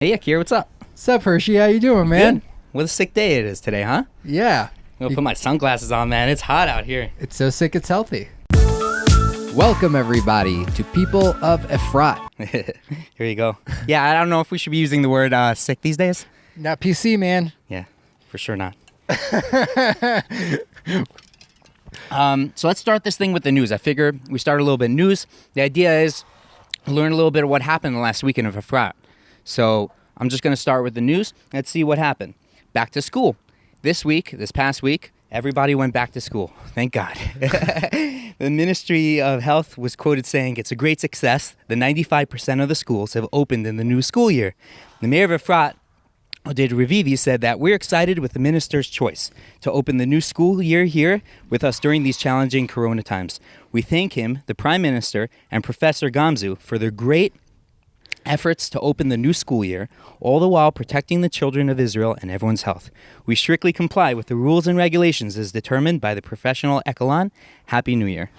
Hey, Yakir, what's up? What's up, Hershey? How you doing, man? Good. What a sick day it is today, huh? Yeah. I'm gonna put my sunglasses on, man. It's hot out here. It's so sick it's healthy. Welcome, everybody, to People of Efrat. Here you go. Yeah, I don't know if we should be using the word sick these days. Not PC, man. Yeah, for sure not. So let's start this thing with the news. I figure we start a little bit news. The idea is learn a little bit of what happened the last weekend of Efrat. So I'm just going to start with the news. Let's see what happened. Back to school. This past week, everybody went back to school. Thank God. The Ministry of Health was quoted saying, "It's a great success. The 95% of the schools have opened in the new school year." The mayor of Efrat, Oded Revivi, said that we're excited with the minister's choice to open the new school year here with us during these challenging corona times. We thank him, the Prime Minister, and Professor Gamzu for their great efforts to open the new school year, all the while protecting the children of Israel and everyone's health. We strictly comply with the rules and regulations as determined by the professional Echelon. Happy New Year.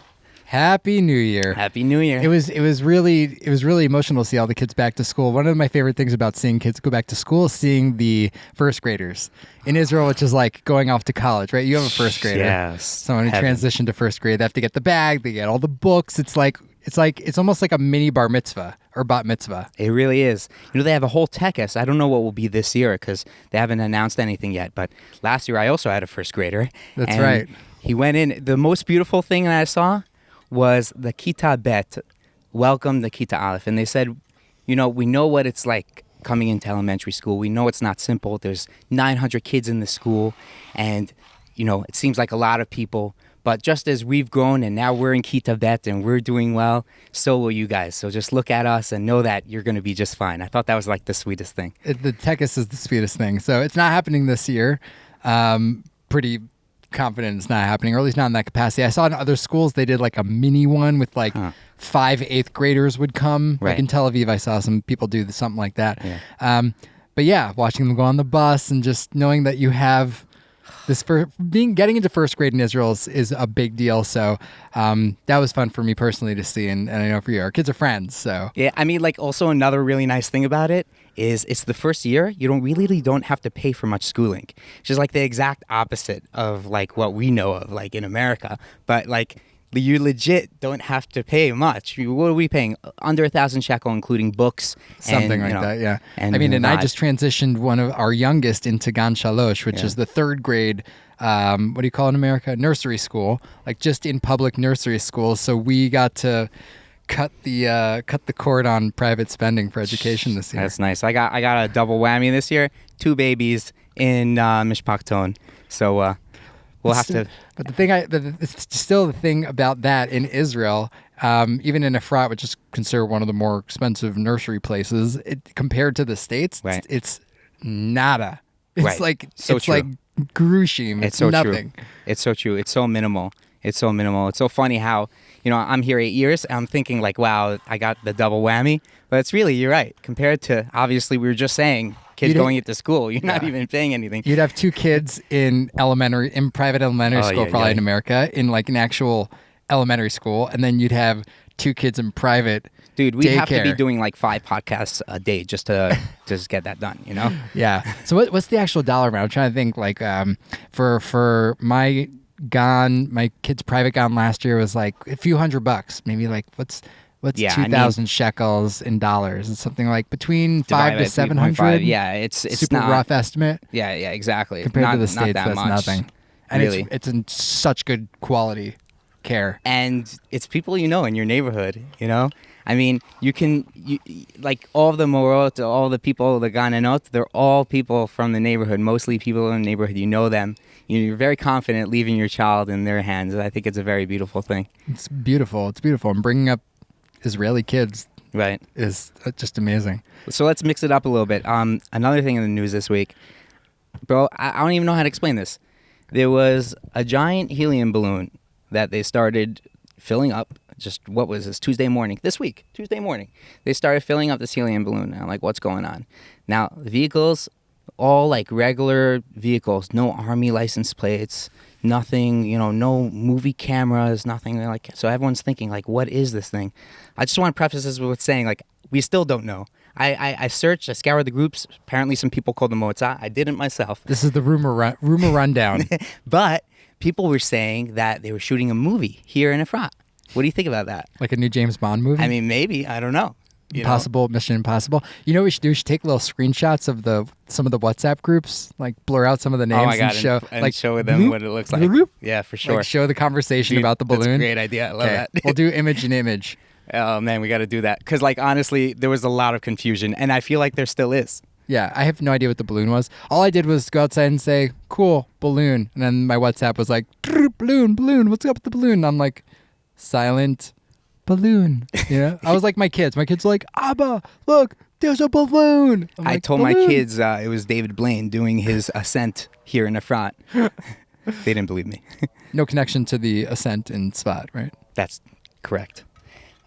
Happy New Year. Happy New Year. It was really emotional to see all the kids back to school. One of my favorite things about seeing kids go back to school is seeing the first graders in Israel, which is like going off to college, right? You have a first grader. Yes. Someone who transitioned to first grade. They have to get the bag. They get all the books. It's almost like a mini bar mitzvah or bat mitzvah. It really is. They have a whole tekes. I don't know what will be this year because they haven't announced anything yet. But last year I also had a first grader. That's right. He went in. The most beautiful thing that I saw was the Kita Bet welcomed the Kita Aleph. And they said, we know what it's like coming into elementary school. We know it's not simple. There's 900 kids in the school. And, it seems like a lot of people. But just as we've grown and now we're in Kita Bet and we're doing well, so will you guys. So just look at us and know that you're going to be just fine. I thought that was like the sweetest thing. The tekes is the sweetest thing. So it's not happening this year. Pretty confident it's not happening, or at least not in that capacity. I saw in other schools they did like a mini one with like 5 8th graders would come. Right. Like in Tel Aviv, I saw some people do something like that. Yeah. But yeah, watching them go on the bus and just knowing that you have this getting into first grade in Israel is a big deal. So that was fun for me personally to see, and I know for you, our kids are friends. So yeah, also another really nice thing about it is it's the first year. You don't have to pay for much schooling. It's just like the exact opposite of like what we know of like in America. But like you legit don't have to pay much. What are we paying? Under 1,000 shekel, including books. Something like that, yeah. And I just transitioned one of our youngest into Gan Shalosh, which is the third grade, what do you call it in America? Nursery school, like just in public nursery school. So we got to cut the cord on private spending for education this year. That's nice. I got a double whammy this year. 2 babies in Mishpachton. So we'll have to. But it's still the thing about that in Israel, even in Efrat, which is considered one of the more expensive nursery places, compared to the States, right. It's nada. It's right. like so it's true. like grushim. It's so nothing. True. It's so true. It's so minimal. It's so funny how I'm here 8 years. And I'm thinking like, wow, I got the double whammy. But it's really, you're right. Compared to, obviously, we were just saying, kids going into school, you're not even paying anything. You'd have 2 kids in private elementary school, probably in America, in like an actual elementary school, and then you'd have 2 kids in private. Dude, we'd have to daycare. be doing like 5 podcasts a day just to get that done, Yeah. So what's the actual dollar amount? I'm trying to think. Like for my kid's private gun last year was like a few $100, maybe like what's 2,000 shekels in dollars? It's something like between 500 to 700. Yeah, it's super not, rough estimate. Yeah, exactly. Compared to the States, that's much, nothing. And really. it's in such good quality care. And it's people in your neighborhood, I mean, like all the morot, all the people, the gananot, they're all people from the neighborhood, mostly people in the neighborhood. You know them. You're very confident leaving your child in their hands. I think it's a very beautiful thing. It's beautiful. And bringing up Israeli kids right is just amazing. So let's mix it up a little bit. Another thing in the news this week, bro, I don't even know how to explain this. There was a giant helium balloon that they started filling up. Just what was this? Tuesday morning. They started filling up this helium balloon. And I'm like, what's going on? Now, the vehicles, all like regular vehicles, no army license plates, nothing, no movie cameras, nothing like. So everyone's thinking like, what is this thing? I just want to preface this with saying like, we still don't know. I searched, I scoured the groups. Apparently some people called them Moatza. I didn't myself. This is the rumor rundown. But people were saying that they were shooting a movie here in Efrat. What do you think about that? Like a new James Bond movie? I mean, maybe. I don't know. Mission Impossible. You know what we should do? We should take little screenshots of some of the WhatsApp groups, like blur out some of the names and show them what it looks like. Yeah, for sure. Like show the conversation about the balloon. That's a great idea. I love that. We'll do image in image. Oh man, we got to do that because, like, honestly, there was a lot of confusion, and I feel like there still is. Yeah, I have no idea what the balloon was. All I did was go outside and say, "Cool, balloon," and then my WhatsApp was like, "Balloon, what's up with the balloon?" And I'm like, silent. Balloon. Yeah. I was like my kids. My kids were like, Abba, look, there's a balloon. I told my kids it was David Blaine doing his ascent here in Efrat. They didn't believe me. No connection to the ascent in Tzfat, right? That's correct.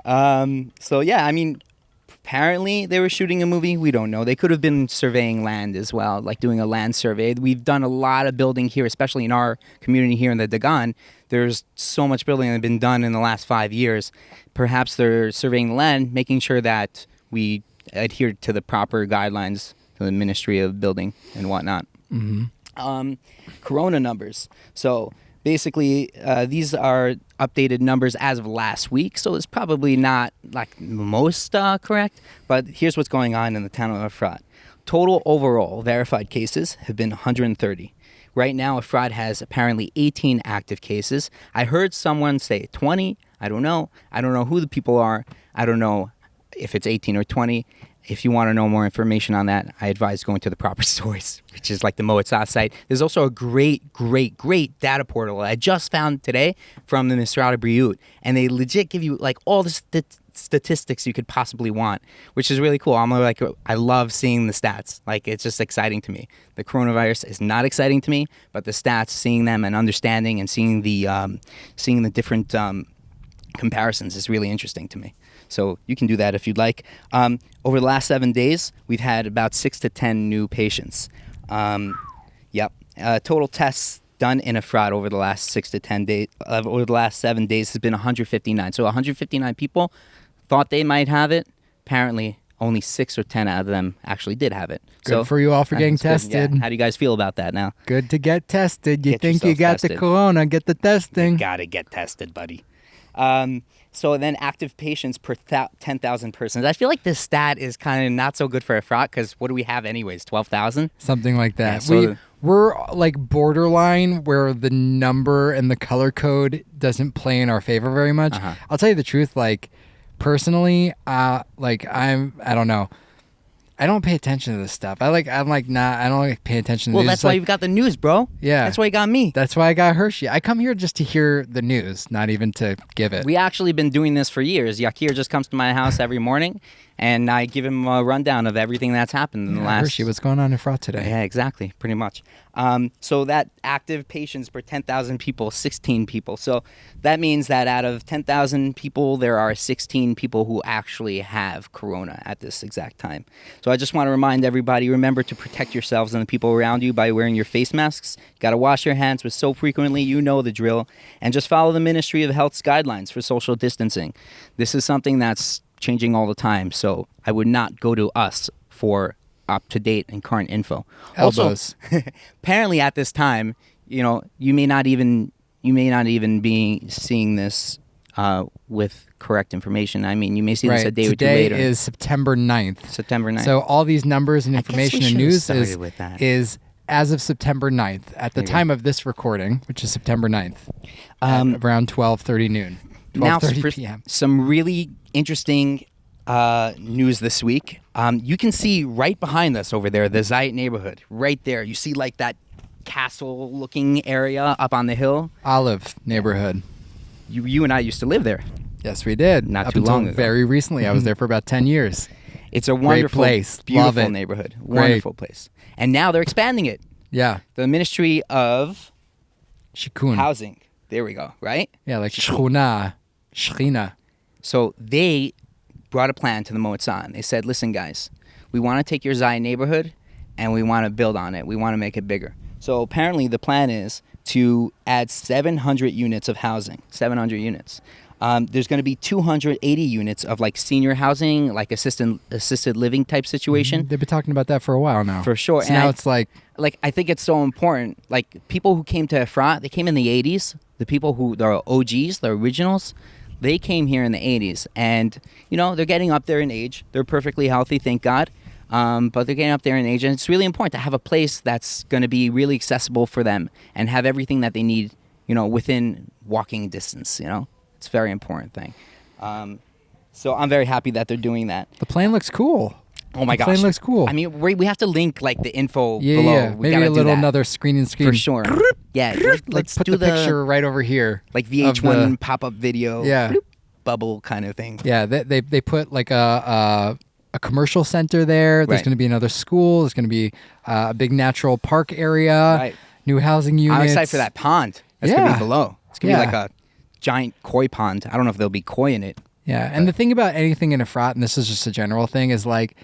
So yeah, I mean, apparently they were shooting a movie. We don't know. They could have been surveying land as well, like doing a land survey. We've done a lot of building here, especially in our community here in the Dagan. There's so much building that has been done in the last 5 years. Perhaps they're surveying the land, making sure that we adhere to the proper guidelines to the Ministry of Building and whatnot. Mm-hmm. Corona numbers. So basically, these are updated numbers as of last week, so it's probably not like most correct, but here's what's going on in the town of Efrat. Total overall verified cases have been 130. Right now, Efrat has apparently 18 active cases. I heard someone say 20. I don't know. I don't know who the people are. I don't know if it's 18 or 20. If you want to know more information on that, I advise going to the proper source, which is like the Moatza site. There's also a great data portal I just found today from the Misrad Briut, and they legit give you like all the statistics you could possibly want, which is really cool. I love seeing the stats. Like, it's just exciting to me. The coronavirus is not exciting to me, but the stats, seeing them and understanding and seeing the different comparisons is really interesting to me. So you can do that if you'd like. Over the last 7 days, we've had about 6 to 10 new patients. Total tests done in Efrat over the last 6 to 10 days, over the last 7 days has been 159. So 159 people thought they might have it. Apparently, only 6 or 10 out of them actually did have it. Good for you all for getting tested. Yeah. How do you guys feel about that now? Good to get tested. You think you got the corona, get the testing. You gotta get tested, buddy. So then active patients per 10,000 persons. I feel like this stat is kind of not so good for Efrat because what do we have anyways, 12,000? Something like that. Yeah, so we're like borderline where the number and the color code doesn't play in our favor very much. Uh-huh. I'll tell you the truth, like personally, I don't know. I don't pay attention to this stuff. I don't pay attention to Well, that's why you've got the news, bro. Yeah. That's why you got me. That's why I got Hershey. I come here just to hear the news, not even to give it. We actually been doing this for years. Yakir just comes to my house every morning, and I give him a rundown of everything that's happened in the last... Hershey, what's going on in Efrat today? Yeah, exactly. Pretty much. So that active patients per 10,000 people, 16 people. So that means that out of 10,000 people, there are 16 people who actually have corona at this exact time. So I just want to remind everybody, remember to protect yourselves and the people around you by wearing your face masks. You got to wash your hands with soap frequently. You know the drill. And just follow the Ministry of Health's guidelines for social distancing. This is something that's changing all the time. So I would not go to us for up-to-date and current info. Elbows. Also, apparently at this time, you may not even be seeing this with correct information. I mean, you may see this a day or two later. Today is September 9th. September 9th. So all these numbers and information and news is as of September 9th at the time of this recording, which is September 9th, at around 12:30 noon. 12:30 p.m. Some really interesting news this week. You can see right behind us over there, the Zayit neighborhood. Right there. You see like that castle-looking area up on the hill? Olive neighborhood. You and I used to live there. Yes, we did. Not too long ago. Very recently. I was there for about 10 years. It's a wonderful place. Beautiful neighborhood. Wonderful place. And now they're expanding it. Yeah. The Ministry of Shikun. Housing. There we go, right? Yeah, like Shechina. So they brought a plan to the Moatza. They said, listen, guys, we want to take your Zayit neighborhood and we want to build on it. We want to make it bigger. So apparently the plan is to add 700 units of housing, 700 units. There's going to be 280 units of like senior housing, like assisted living type situation. They've been talking about that for a while now. For sure. So and now it's like I think it's so important. Like people who came to Efrat, they came in the 80s. The people who the OGs, the originals, they came here in the 80s, and they're getting up there in age. They're perfectly healthy, thank God. But they're getting up there in age, and it's really important to have a place that's going to be really accessible for them and have everything that they need, within walking distance. It's a very important thing. So I'm very happy that they're doing that. The plan looks cool. Oh my gosh, the plan looks cool. I mean, we have to link like the info below. Yeah, maybe a little another screen for sure. Yeah, let's put do the picture right over here, like VH1 pop-up video. Yeah, bloop, bubble kind of thing. Yeah, they put like a commercial center there. There's going to be another school. There's going to be a big natural park area. Right. New housing units. I'm excited for that pond. That's going to be below. It's going to be like a giant koi pond. I don't know if there'll be koi in it. Yeah, and the thing about anything in Efrat, and this is just a general thing, is like,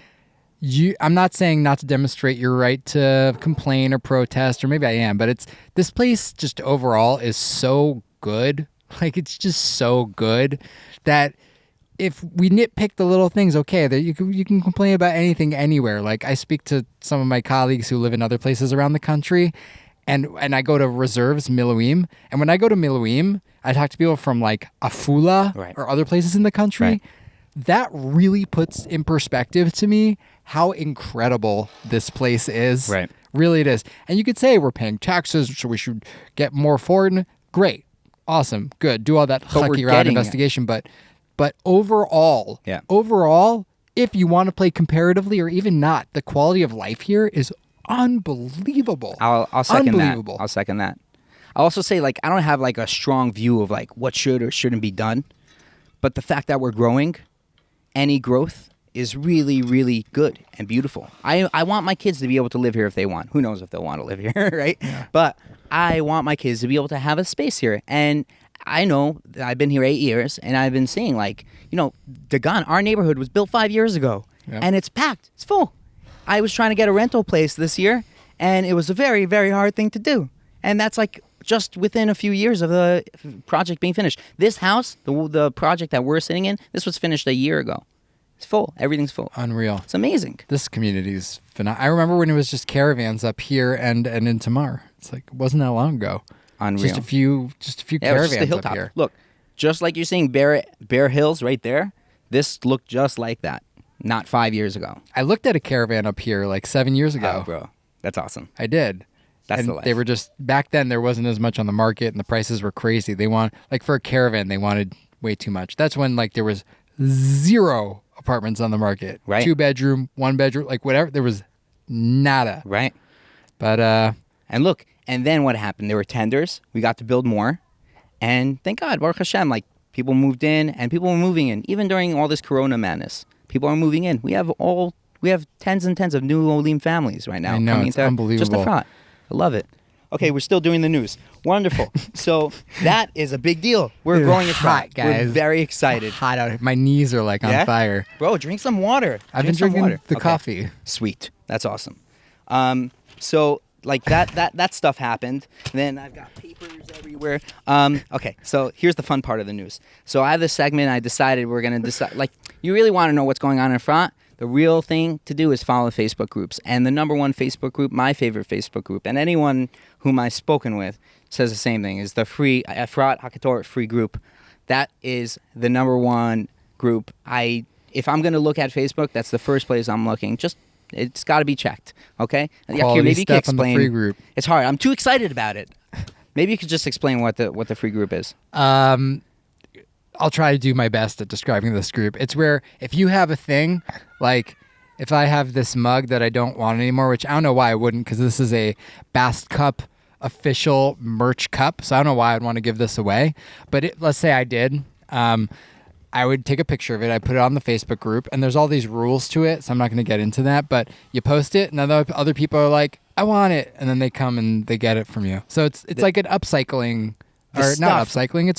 I'm not saying not to demonstrate your right to complain or protest, or maybe I am, but this place just overall is so good. Like, it's just so good that if we nitpick the little things, okay, that you can complain about anything anywhere. Like, I speak to some of my colleagues who live in other places around the country, and I go to reserves, Miluim, and when I go to Miluim, I talk to people from like Afula or other places in the country. Right. That really puts in perspective to me how incredible this place is. Right. Really it is. And you could say we're paying taxes, so we should get more for it. Great. Awesome. Good. Do all that Yakir investigation. But overall, if you want to play comparatively or even not, the quality of life here is unbelievable. I'll second that. I'll second that. I'll also say, like, I don't have like a strong view of like what should or shouldn't be done, but the fact that we're growing, any growth is really, really good and beautiful. I want my kids to be able to live here if they want. Who knows if they'll want to live here, right? Yeah. But I want my kids to be able to have a space here. And I know that I've been here 8 years, and I've been seeing like, Dagan, our neighborhood was built 5 years ago, and it's packed. It's full. I was trying to get a rental place this year, and it was a very, very hard thing to do. And that's like just within a few years of the project being finished. This house, the project that we're sitting in, this was finished a year ago. It's full. Everything's full. Unreal. It's amazing. This community is phenomenal. I remember when it was just caravans up here and in Tamar. It's like, it wasn't that long ago. Unreal. Just a few caravans just a hilltop. Up here. Look, just like you're seeing Bear Hills right there, this looked just like that not 5 years ago. I looked at a caravan up here like 7 years ago. Oh, bro. That's awesome. I did. That's the life. They were just, back then there wasn't as much on the market and the prices were crazy. They want, like for a caravan, they wanted way too much. That's when like there was 0 apartments on the market. Right. 2 bedroom, 1 bedroom, like whatever. There was nada. Right. But, and look, and then what happened? There were tenders. We got to build more. And thank God, Baruch Hashem, like people moved in and people were moving in. Even during all this Corona madness, people are moving in. We have tens and tens of new Olim families right now. I know, it's unbelievable. Just Efrat. I love it. Okay, we're still doing the news. Wonderful. So that is a big deal. We're growing Efrat, hot, guys. We're very excited. It's hot out here. My knees are like on fire. Bro, drink some water. I've been drinking the coffee. Sweet. That's awesome. So like that stuff happened. Then I've got papers everywhere. Okay, so here's the fun part of the news. So I have this segment. I decided we're going to decide, like, you really want to know what's going on in Efrat? The real thing to do is follow Facebook groups. And the number one Facebook group, my favorite Facebook group, and anyone whom I've spoken with says the same thing, is the free Efrat HaKatorah free group. That is the number one group. If I'm going to look at Facebook, that's the first place I'm looking. It's got to be checked, okay? Yakir, maybe you can explain. On the free group. It's hard. I'm too excited about it. Maybe you could just explain what the free group is. I'll try to do my best at describing this group. It's where if you have a thing, like if I have this mug that I don't want anymore, which I don't know why I wouldn't, because this is a Bast Cup official merch cup, so I don't know why I'd want to give this away. But let's say I did. I would take a picture of it. I put it on the Facebook group, and there's all these rules to it, so I'm not going to get into that. But you post it, and other people are like, I want it, and then they come and they get it from you. So it's like an upcycling, or not upcycling.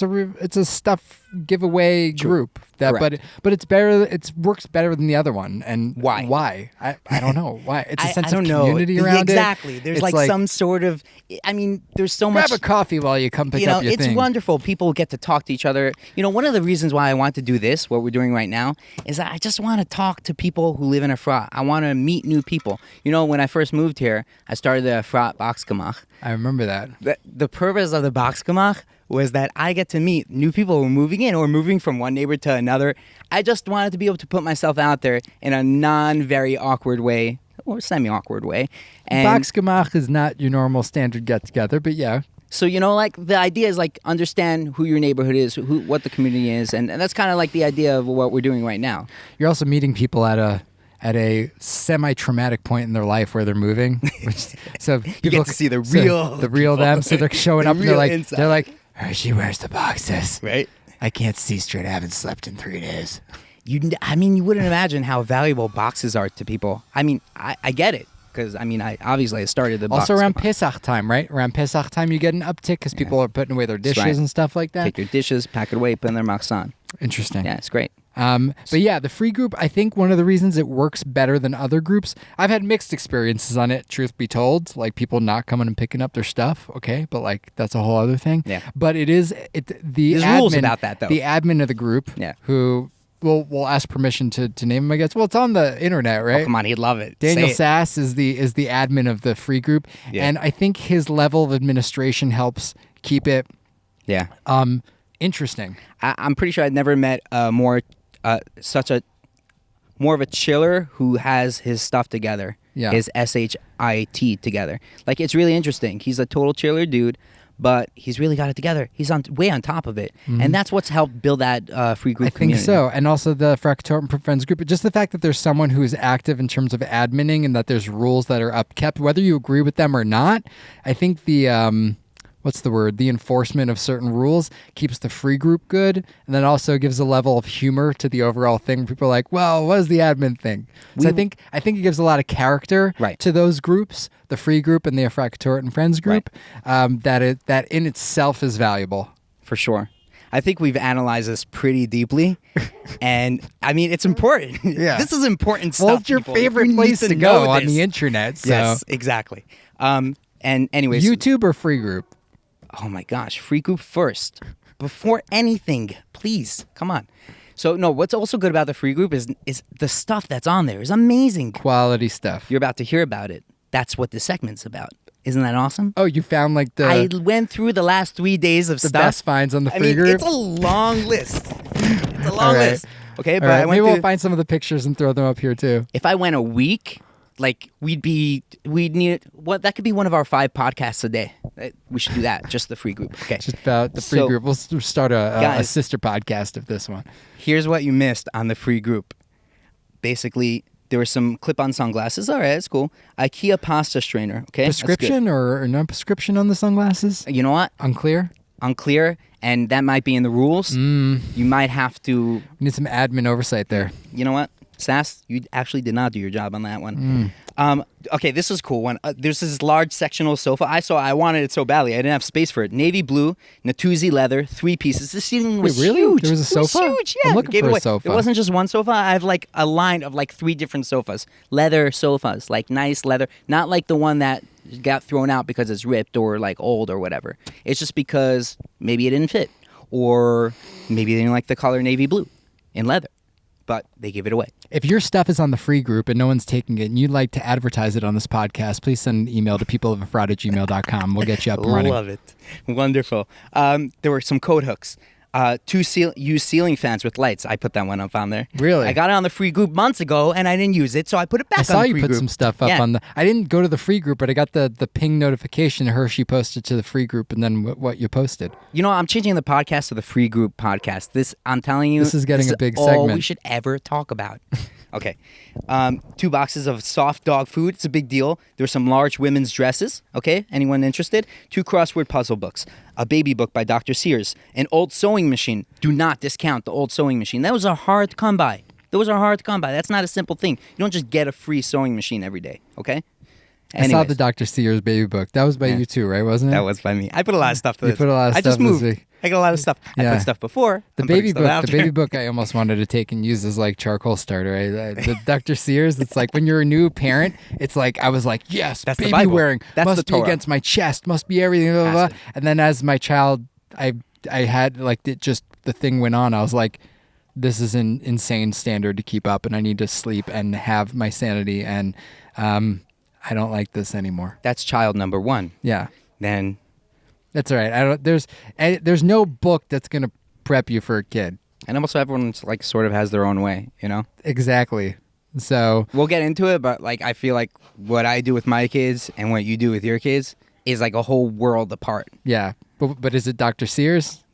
It's a stuff giveaway group. But it's better. It works better than the other one. And why? I don't know why. It's a sense of community around it. Exactly. There's like some sort of. I mean, there's so much. Grab a coffee while you come pick up your thing. It's wonderful. People get to talk to each other. One of the reasons why I want to do this, what we're doing right now, is I just want to talk to people who live in Efrat. I want to meet new people. When I first moved here, I started the Efrat Boxgemach. I remember that. The purpose of the Boxgemach was that I get to meet new people who are moving in or moving from one neighbor to another. I just wanted to be able to put myself out there in a non-very awkward way or semi-awkward way. And Boxgemach is not your normal standard get-together, but yeah. So, the idea is understand who your neighborhood is, what the community is, and that's kind of like the idea of what we're doing right now. You're also meeting people at a semi-traumatic point in their life where they're moving. So people you get to see the real them. So they're showing up and they're like, Hershey, where's the boxes? Right? I can't see straight. I haven't slept in 3 days. You wouldn't imagine how valuable boxes are to people. I get it. Because, I started the box. Also around Pesach time, right? Around Pesach time, you get an uptick because people are putting away their dishes and stuff like that. Take your dishes, pack it away, put in their machzan. Interesting. Yeah, it's great. But yeah, the free group, I think one of the reasons it works better than other groups, I've had mixed experiences on it, truth be told, like people not coming and picking up their stuff, okay, but that's a whole other thing. Yeah. But there's rules about that, though. The admin of the group, who we'll ask permission to name him, I guess. Well, it's on the internet, right? Oh, come on, he'd love it. Daniel Sass is the admin of the free group, and I think his level of administration helps keep it interesting. I'm pretty sure I'd never met more of a chiller who has his stuff together. Yeah. His SHIT together. It's really interesting. He's a total chiller dude, but he's really got it together. He's way on top of it. Mm-hmm. And that's what's helped build that free group community. I think so. And also the Fractal Friends group. Just the fact that there's someone who is active in terms of adminning and that there's rules that are upkept, whether you agree with them or not, I think the the enforcement of certain rules keeps the free group good, and then also gives a level of humor to the overall thing. People are like, well, what is the admin thing? So I think it gives a lot of character to those groups, the free group and the Efrat and Friends group, that in itself is valuable. For sure. I think we've analyzed this pretty deeply, and it's important. Yeah. This is important stuff. Well, it's your favorite place to go on the internet. So. Yes, exactly. And anyways, YouTube or free group? Oh my gosh, free group first. Before anything, please. Come on. So, no, what's also good about the free group is the stuff that's on there is amazing. Quality stuff. You're about to hear about it. That's what this segment's about. Isn't that awesome? Oh, you found I went through the last 3 days of stuff. The best finds on the free group? It's a long list. It's a long list. Okay, but maybe we'll find some of the pictures and throw them up here too. If I went a week, we'd need that could be one of our 5 podcasts a day. We should do that. Just the free group. Okay. Just about the free group. We'll start a sister podcast of this one. Here's what you missed on the free group. Basically, there were some clip-on sunglasses. All right, that's cool. IKEA pasta strainer. Okay. Prescription or no prescription on the sunglasses? You know what? Unclear, and that might be in the rules. You might have to. We need some admin oversight there. You know what? Sass, you actually did not do your job on that one. Okay, this is a cool one. There's this large sectional sofa. I wanted it so badly. I didn't have space for it. Navy blue, Natuzzi leather, 3 pieces. This seating was huge. There was a sofa? It was huge, yeah. I'm looking for a sofa. It wasn't just one sofa. I have a line of 3 different sofas. Leather sofas, nice leather. Not like the one that got thrown out because it's ripped or old or whatever. It's just because maybe it didn't fit. Or maybe they didn't like the color navy blue in leather. But they give it away. If your stuff is on the free group and no one's taking it and you'd like to advertise it on this podcast, please send an email to peopleofefrat@gmail.com. We'll get you up and running. Love it. Wonderful. There were some code hooks. 2 used ceiling fans with lights. I put that one up on there. Really? I got it on the free group months ago, and I didn't use it, so I put it back on the free group. I saw you put some stuff up on the... I didn't go to the free group, but I got the ping notification Hershey posted to the free group, and then what you posted. I'm changing the podcast to the free group podcast. This, I'm telling you... This is getting a big all segment. we should ever talk about. Okay. 2 boxes of soft dog food. It's a big deal. There's some large women's dresses. Okay. Anyone interested? 2 crossword puzzle books. A baby book by Dr. Sears. An old sewing machine. Do not discount the old sewing machine. Those are hard to come by. That's not a simple thing. You don't just get a free sewing machine every day. Okay. I saw the Dr. Sears baby book. That was by you too, right? Wasn't it? That was by me. I put a lot of stuff to this. You put a lot of stuff. I just moved. I got a lot of stuff. I put stuff before. The baby book. The baby book. I almost wanted to take and use as like charcoal starter. The Dr. Sears. It's like when you're a new parent. It's like I was like, yes, that's baby the Bible. wearing That's must the be Torah. against my chest. Must be everything. Blah, blah, blah. And then as my child, I had like it just the thing went on. I was like, this is an insane standard to keep up, and I need to sleep and have my sanity. And I don't like this anymore. That's child number one. Yeah. Then. That's all right. There's no book that's gonna prep you for a kid. And also everyone's like sort of has their own way, you know? Exactly. So we'll get into it, but like I feel like what I do with my kids and what you do with your kids is like a whole world apart. Yeah. But is it Dr. Sears?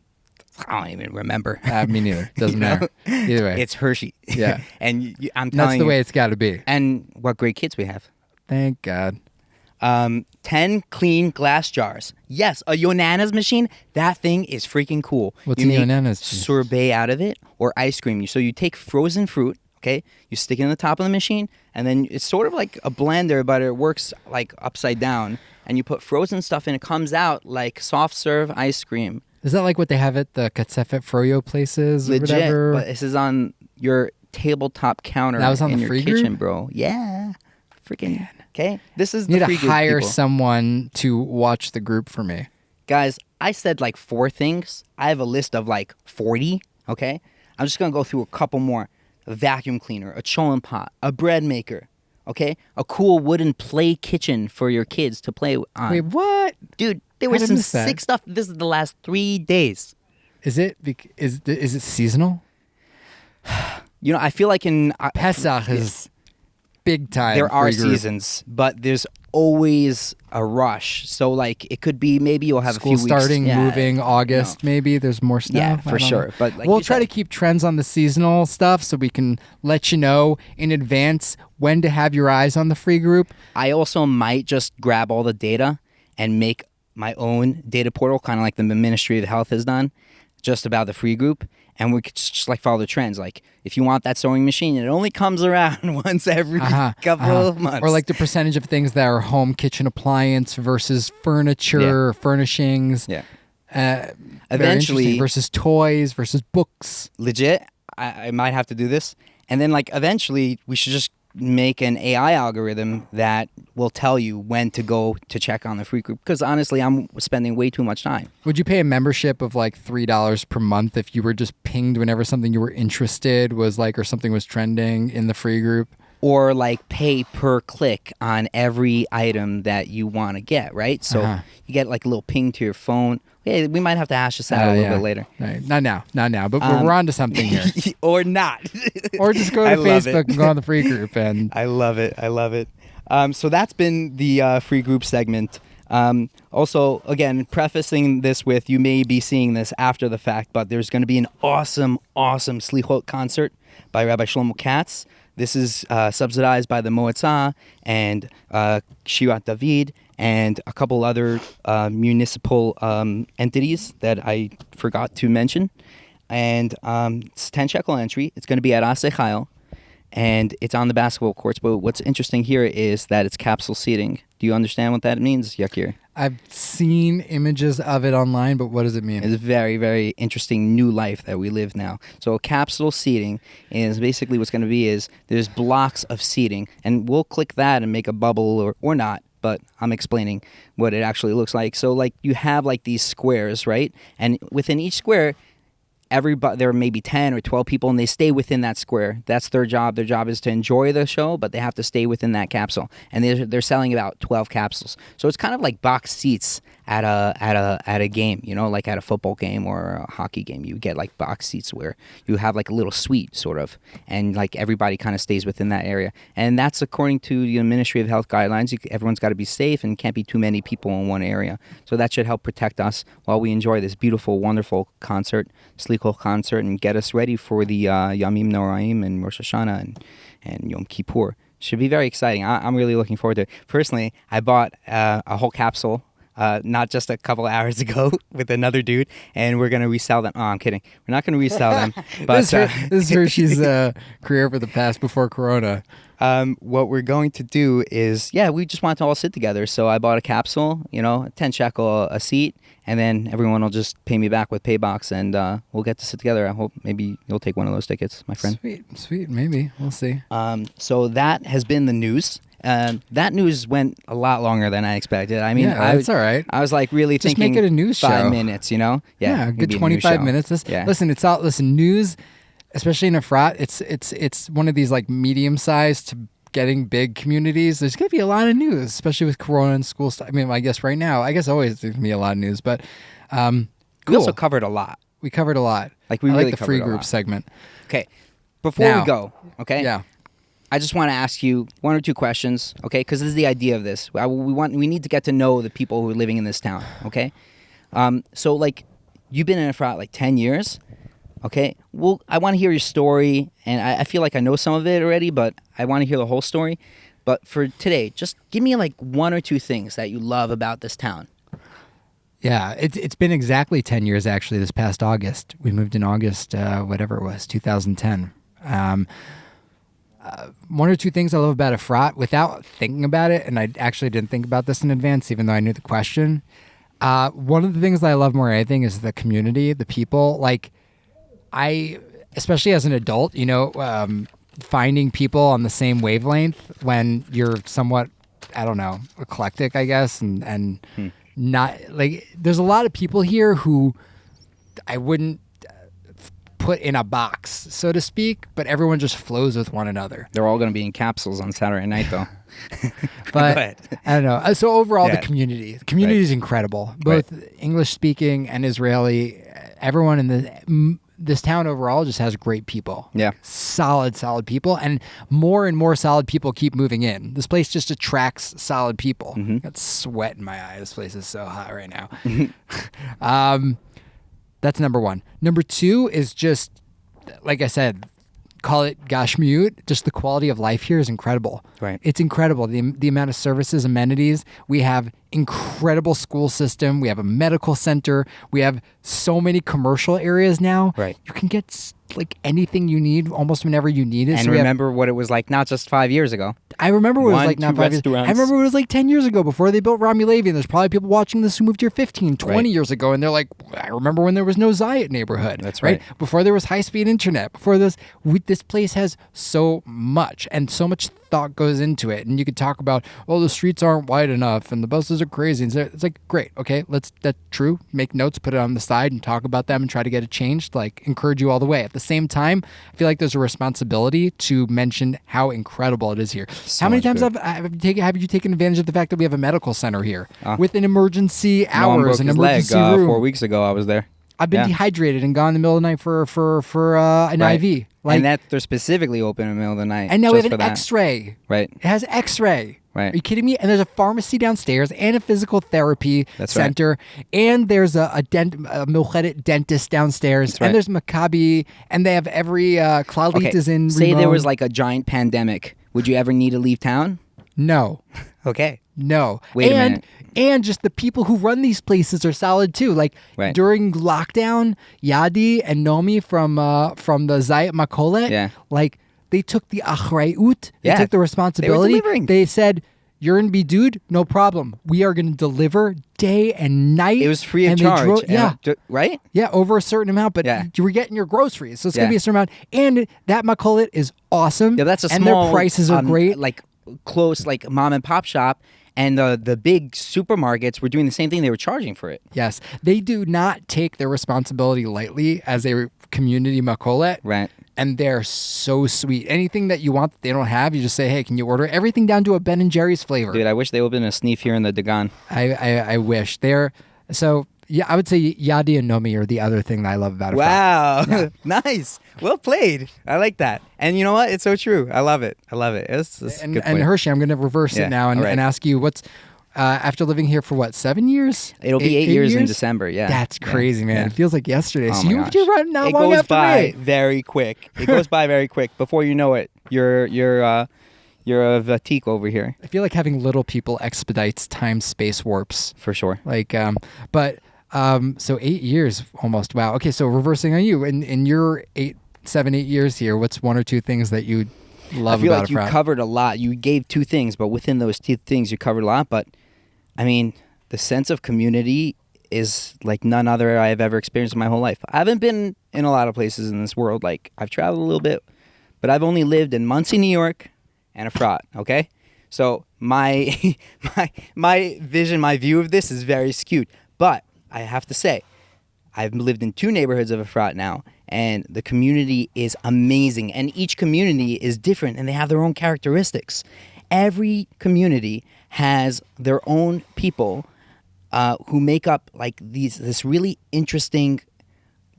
I don't even remember. Me neither. Doesn't matter. Either way. It's Hershey. Yeah. And I'm telling you. That's the way it's got to be. And what great kids we have. Thank God. 10 clean glass jars. Yes, a Yonana's machine. That thing is freaking cool. What's you a make Yonana's? Sorbet out of it or ice cream. So you take frozen fruit, okay? You stick it in the top of the machine, and then it's sort of like a blender, but it works like upside down. And you put frozen stuff in, it comes out like soft serve ice cream. Is that like what they have at the Katsefet Froyo places or Legit, whatever? but this is on your tabletop counter. That was on in the your free kitchen, group? bro. Yeah, freaking. Okay, this is you the need free to group hire people. someone to watch the group for me. Guys, I said like 4 things. I have a list of like 40. Okay, I'm just gonna go through a couple more. A vacuum cleaner, a cholent pot, a bread maker. Okay, a cool wooden play kitchen for your kids to play on. Wait, what? Dude, there was did I some miss that? sick stuff. This is the last 3 days. Is it seasonal? You know, I feel like in Pesach is big time. there are free group. seasons, but there's always a rush. So like it could be maybe you'll have School a few starting, weeks. moving, August maybe. There's more stuff. Yeah, I for don't sure. know. But like we'll you try said- to keep trends on the seasonal stuff so we can let you know in advance when to have your eyes on the free group. I also might just grab all the data and make my own data portal, kind of like the Ministry of Health has done, just about the free group. And we could just like follow the trends. Like if you want that sewing machine, it only comes around once every couple of months. Or like the percentage of things that are home kitchen appliance versus furniture or furnishings. Yeah. Very Eventually- interesting. Versus toys versus books. Legit, I might have to do this. And then like eventually we should just make an AI algorithm that will tell you when to go to check on the free group. Because honestly, I'm spending way too much time. Would you pay a membership of like $3 per month if you were just pinged whenever something you were interested was like, or something was trending in the free group? Or like pay per click on every item that you want to get, right? So you get like a little ping to your phone. Yeah, we might have to hash this out a little bit later. Right. Not now, but we're on to something here. Or not. Or just go to I love Facebook it. and go on the free group. And I love it. So that's been the free group segment. Also, again, prefacing this with, you may be seeing this after the fact, but there's going to be an awesome Slichot concert by Rabbi Shlomo Katz. This is subsidized by the Moetzah and Shirat David and a couple other municipal entities that I forgot to mention. And it's 10 shekel entry. It's going to be at Aseh Chayil, and it's on the basketball courts. But what's interesting here is that it's capsule seating. Do you understand what that means, Yakir? I've seen images of it online, but what does it mean? It's a very, very interesting new life that we live now. So capsule seating is basically what's going to be is there's blocks of seating, and we'll click that and make a bubble or not, but I'm explaining what it actually looks like. So like you have like these squares, right? And within each square, there are maybe 10 or 12 people, and they stay within that square. That's their job. Their job is to enjoy the show, but they have to stay within that capsule. And they're selling about 12 capsules. So it's kind of like box seats at a game, you know, like at a football game or a hockey game. You get like box seats where you have like a little suite sort of, and like everybody kind of stays within that area. And that's according to the Ministry of Health guidelines. Everyone's got to be safe and can't be too many people in one area. So that should help protect us while we enjoy this beautiful, wonderful concert, Slichot concert, and get us ready for the Yamim Noraim and Rosh Hashanah and Yom Kippur. Should be very exciting. I'm really looking forward to it. Personally, I bought a whole capsule not just a couple hours ago with another dude, and we're gonna resell them. Oh, I'm kidding. We're not gonna resell them. But this is Hershey's career for the past before Corona. What we're going to do is, we just want to all sit together. So I bought a capsule, 10 shekel a seat, and then everyone will just pay me back with Paybox, and we'll get to sit together. I hope maybe you'll take one of those tickets, my friend. Sweet, maybe. We'll see. So that has been the news. That news went a lot longer than I expected. I mean, that's all right. I was like really just thinking make it a news 5 show. minutes, Yeah, good 25 minutes. Listen, news, especially in Efrat, it's one of these like medium-sized to getting big communities. There's going to be a lot of news, especially with Corona and school stuff. I mean, I guess right now, always there's going to be a lot of news, but cool. We also covered a lot. We covered a lot. Like we I really like the free covered a group lot. segment. Okay, before we go, okay? Yeah. I just want to ask you 1 or 2 questions, okay? Because this is the idea of this. We need to get to know the people who are living in this town, okay? So, like, you've been in Efrat like 10 years, okay? Well, I want to hear your story, and I feel like I know some of it already, but I want to hear the whole story. But for today, just give me like 1 or 2 things that you love about this town. Yeah, it's been exactly 10 years, actually, this past August. We moved in August, whatever it was, 2010. 1 or 2 things I love about Efrat without thinking about it, and I actually didn't think about this in advance, even though I knew the question. One of the things that I love more than anything is the community, the people. Like, especially as an adult, finding people on the same wavelength when you're somewhat, I don't know, eclectic, I guess, and not like. There's a lot of people here who I wouldn't put in a box, so to speak, but everyone just flows with one another. They're all going to be in capsules on Saturday night, though. But I don't know. So overall, the community is incredible. Both English speaking and Israeli. Everyone in this town overall just has great people. Yeah. Solid people. And more solid people keep moving in. This place just attracts solid people. Mm-hmm. Got sweat in my eye. This place is so hot right now. That's number 1. Number 2 is just, like I said, call it gashmiut. Just the quality of life here is incredible. Right. It's incredible. The amount of services, amenities. We have incredible school system. We have a medical center. We have so many commercial areas now. Right. You can get like anything you need almost whenever you need it. And so remember what it was like not just 5 years ago. I remember what it was like not 5 years ago. I remember what it was like 10 years ago before they built Rami Levy. And there's probably people watching this who moved here 15, 20 years ago. And they're like, I remember when there was no Zayat neighborhood. That's right. Before there was high-speed internet. Before this place has so much. And so much thought goes into it. And you could talk about, the streets aren't wide enough and the buses are crazy. And so it's like, great. Okay, that's true. Make notes, put it on the side and talk about them and try to get it changed. Like, encourage you all the way. At the same time, I feel like there's a responsibility to mention how incredible it is here. So how many times good. have you taken advantage of the fact that we have a medical center here with an emergency Noam hours, broke an his emergency leg, room? 4 weeks ago I was there. I've been dehydrated and gone in the middle of the night for an IV. And that they're specifically open in the middle of the night. And now we have just an for that. X-ray. Right. It has X-ray. Right. Are you kidding me? And there's a pharmacy downstairs and a physical therapy That's center. And there's a Milchedet dentist downstairs. That's right. And there's Maccabi. And they have every Clalit is in Say Rimon. there was like a giant pandemic. Would you ever need to leave town? No. Okay. No. Wait a minute. And just the people who run these places are solid too. Like during lockdown, Yadi and Nomi from the Zayat Makolet, like they took the achrayut, they took the responsibility. They were delivering. They said, "You're in Bidud, no problem. We are going to deliver day and night." It was free of charge. Right? Yeah, over a certain amount, but you were getting your groceries, so it's going to be a certain amount. And that Makolet is awesome. Yeah, that's a and small. their prices are great. Like close, like mom and pop shop. And the big supermarkets were doing the same thing. They were charging for it. Yes. They do not take their responsibility lightly as a community makolet. Right. And they're so sweet. Anything that you want that they don't have, you just say, hey, can you order everything down to a Ben & Jerry's flavor? Dude, I wish they opened a sneef here in the Dagan. I wish. Yeah, I would say Yadi and Nomi are the other thing that I love about it. Wow. Yeah. Nice. Well played. I like that. And you know what? It's so true. I love it. It's and Hershey, I'm going to reverse it now and ask you what's, after living here for what, 7 years? It'll be 8 years in December, yeah. That's crazy, man. Yeah. It feels like yesterday. Oh so my you gosh. run not it long goes after by me. very quick. It goes by very quick. Before you know it, you're You're a Vatique over here. I feel like having little people expedites time-space warps. For sure. Like, so 8 years almost. Wow. Okay, so reversing on you. In your 8 years here, what's one or two things that you love about Efrat? I feel like you covered a lot. You gave 2 things, but within those 2 things, you covered a lot. But, I mean, the sense of community is like none other I have ever experienced in my whole life. I haven't been in a lot of places in this world. Like, I've traveled a little bit, but I've only lived in Muncie, New York, and Efrat, okay? So my vision, my view of this is very skewed. But I have to say, I've lived in 2 neighborhoods of Efrat now, and the community is amazing. And each community is different, and they have their own characteristics. Every community has their own people who make up like this really interesting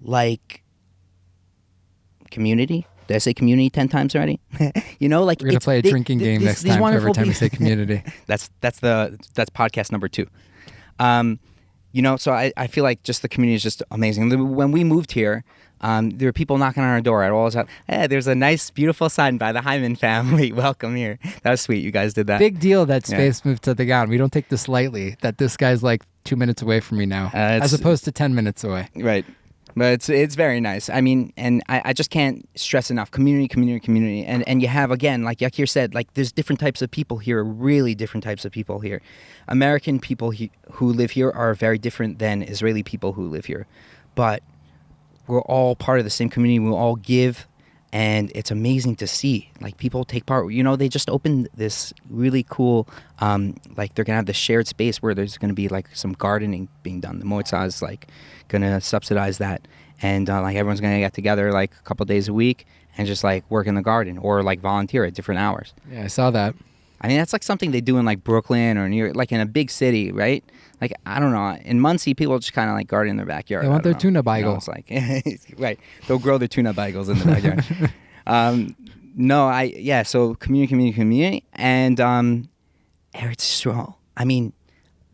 like community. Did I say community 10 times already? You know, like we're gonna play a drinking game next time every time we say community. That's podcast number 2. You know, so I feel like just the community is just amazing. When we moved here, there were people knocking on our door at all times. Hey, there's a nice, beautiful sign by the Hyman family. Welcome here. That was sweet. You guys did that. Big deal that Space moved to the Gan. We don't take this lightly. That this guy's like 2 minutes away from me now, as opposed to 10 minutes away. Right. But it's very nice. I mean, and I just can't stress enough. Community. And you have, again, like Yakir said, like there's different types of people here, really different types of people here. American people who live here are very different than Israeli people who live here. But we're all part of the same community. We all give, and it's amazing to see. Like people take part. You know, they just opened this really cool, like they're gonna have this shared space where there's gonna be like some gardening being done. The Moitzah is like gonna subsidize that, and like everyone's gonna get together like a couple days a week and just like work in the garden or like volunteer at different hours. Yeah, I saw that. I mean, that's like something they do in like Brooklyn or New York, like in a big city, right? Like, I don't know. In Muncie, people just kind of like garden in their backyard. They want their tuna bagel. You know, it's like, right. They'll grow their tuna bagels in the backyard. So community. And Eretz Yisrael. I mean,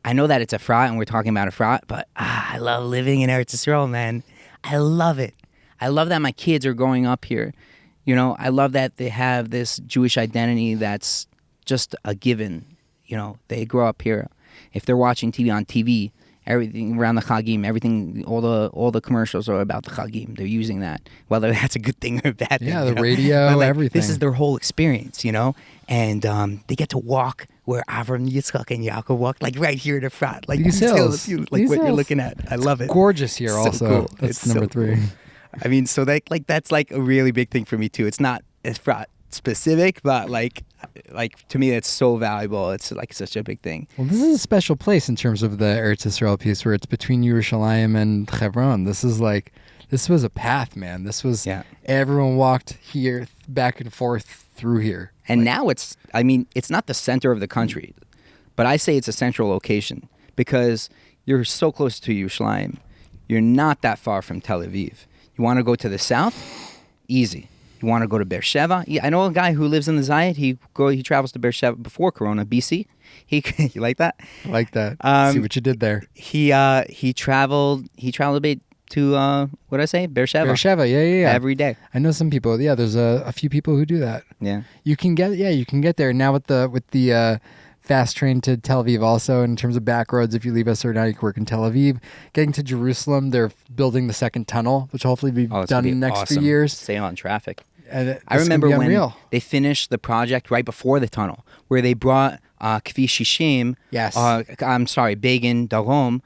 I know that it's Efrat and we're talking about Efrat, but I love living in Eretz Yisrael, man. I love it. I love that my kids are growing up here. You know, I love that they have this Jewish identity that's just a given. You know, they grow up here. If they're watching TV, everything around the Chagim, everything, all the commercials are about the Chagim. They're using that, whether that's a good thing or a bad thing. Yeah, the radio, like, everything. This is their whole experience, you know? And they get to walk where Avram, Yitzchak, and Yaakov walked, like right here in Efrat. Like these hills. Like what you're looking at. I love it. Gorgeous here so also. Cool. That's it's number so 3. Cool. I mean, so that's like a really big thing for me too. It's not Efrat specific, but like to me that's so valuable. It's like such a big thing. Well, this is a special place in terms of the Eretz Yisrael piece where it's between Yerushalayim and Hebron. This was a path, man. This was everyone walked here back and forth through here. And now it's not the center of the country, but I say it's a central location because you're so close to Yerushalayim. You're not that far from Tel Aviv. You want to go to the south? Easy. You want to go to Beersheba? Yeah, I know a guy who lives in the Zayed. He travels to Beersheba before Corona, BC. You like that? I like that. See what you did there. He traveled a bit to what did I say? Beersheba. Beersheba, yeah. Every day. I know some people. Yeah, there's a few people who do that. Yeah. You can get there now with the fast train to Tel Aviv also in terms of back roads. If you leave us right now, you can work in Tel Aviv. Getting to Jerusalem, they're building the second tunnel, which hopefully be done in the next few years. Stay on traffic. I remember when they finished the project right before the tunnel, where they brought Kvi Shishim, Begin Darom,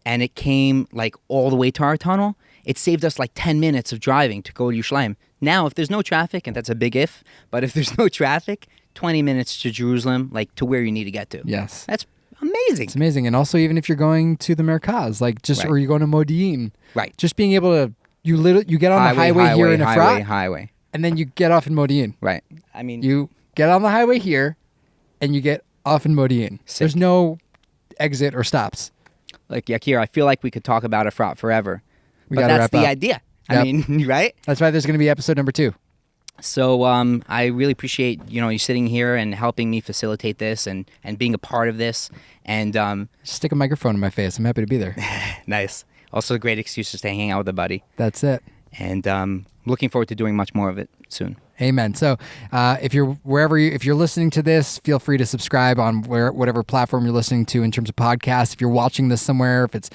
and it came like all the way to our tunnel. It saved us like 10 minutes of driving to go to Yerushalayim. Now, if there's no traffic, and that's a big if, but if there's no traffic, 20 minutes to Jerusalem, like to where you need to get to. Yes. That's amazing. It's amazing. And also, even if you're going to the Merkaz, or you're going to Modi'in. Right. Just being able to, you get on the highway here in Efrat. Highway. And then you get off in Modi'in. Right. I mean, you get on the highway here, and you get off in Modi'in. There's no exit or stops. Like Yakir, I feel like we could talk about Efrat forever. But that's the idea. Yep. I mean, right? That's why there's going to be episode number 2. So I really appreciate you sitting here and helping me facilitate this and being a part of this. And just stick a microphone in my face. I'm happy to be there. Nice. Also, a great excuse just to hang out with a buddy. That's it. And looking forward to doing much more of it soon. Amen. So if you're listening to this, feel free to subscribe on whatever platform you're listening to in terms of podcasts. If you're watching this somewhere, if it's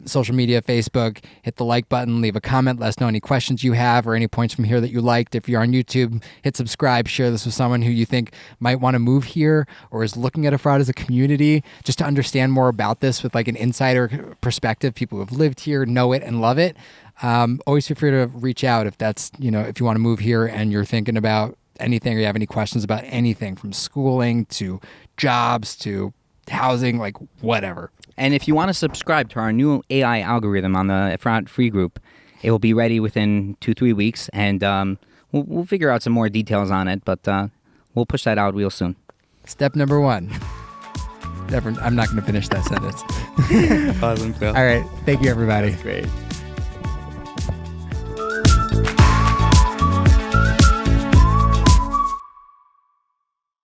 social media, Facebook, hit the like button, leave a comment, let us know any questions you have or any points from here that you liked. If you're on YouTube, hit subscribe, share this with someone who you think might want to move here or is looking at Efrat as a community, just to understand more about this with like an insider perspective, people who have lived here, know it and love it. Always feel free to reach out if that's, if you want to move here and you're thinking about anything or you have any questions about anything from schooling to jobs to housing, like whatever. And if you want to subscribe to our new AI algorithm on the Efrat free group, it will be ready within 2-3 weeks, and we'll figure out some more details on it, but we'll push that out real soon. Step number 1. I'm not going to finish that sentence. Awesome, Phil. All right. Thank you, everybody. Great.